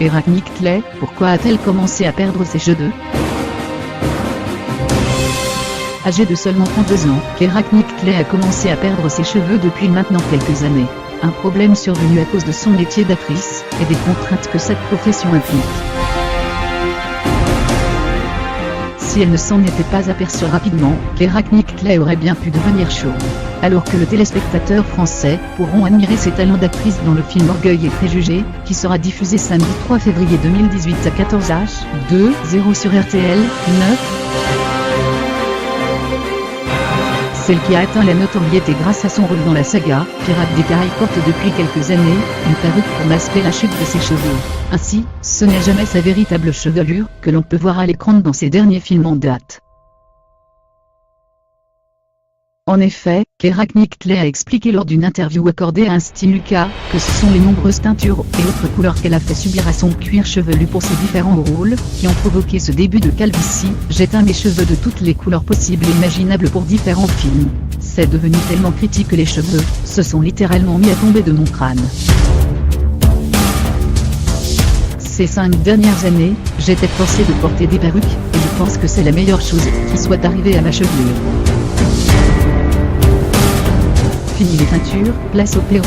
Héraknick Clay, pourquoi a-t-elle commencé à perdre ses cheveux? Âgée de seulement 32 ans, Héraknick Clay a commencé à perdre ses cheveux depuis maintenant quelques années. Un problème survenu à cause de son métier d'actrice, et des contraintes que cette profession implique. Si elle ne s'en était pas aperçue rapidement, Héraknick Clay aurait bien pu devenir chauve. Alors que le téléspectateur français pourront admirer ses talents d'actrice dans le film Orgueil et Préjugés, qui sera diffusé samedi 3 février 2018 à 14h20 sur RTL 9. Celle qui a atteint la notoriété grâce à son rôle dans la saga Pirates des Caraïbes porte depuis quelques années une perruque pour masquer la chute de ses cheveux. Ainsi, ce n'est jamais sa véritable chevelure que l'on peut voir à l'écran dans ses derniers films en date. En effet, Héraknick Clay a expliqué lors d'une interview accordée à Instinct Lucas que ce sont les nombreuses teintures et autres couleurs qu'elle a fait subir à son cuir chevelu pour ses différents rôles qui ont provoqué ce début de calvitie. J'ai teint mes cheveux de toutes les couleurs possibles et imaginables pour différents films. C'est devenu tellement critique que les cheveux se sont littéralement mis à tomber de mon crâne. Ces 5 dernières années, j'étais forcée de porter des perruques, et je pense que c'est la meilleure chose qui soit arrivée à ma chevelure. Fini les teintures, place aux perruques.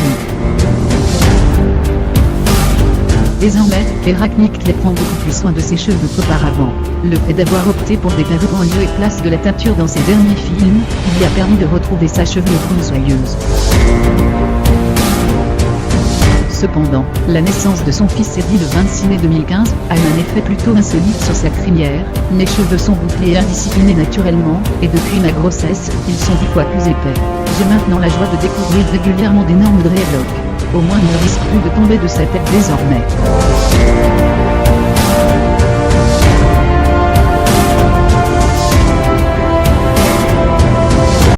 Désormais, Héraknick Clay prend beaucoup plus soin de ses cheveux qu'auparavant. Le fait d'avoir opté pour des perruques en lieu et place de la teinture dans ses derniers films, lui a permis de retrouver sa chevelure brune soyeuse. Cependant, la naissance de son fils Eddie le 26 mai 2015 a eu un effet plutôt insolite sur sa crinière. Mes cheveux sont bouclés et indisciplinés naturellement, et depuis ma grossesse, ils sont 10 fois plus épais. J'ai maintenant la joie de découvrir régulièrement d'énormes dreadlocks. Au moins il ne risque plus de tomber de sa tête désormais.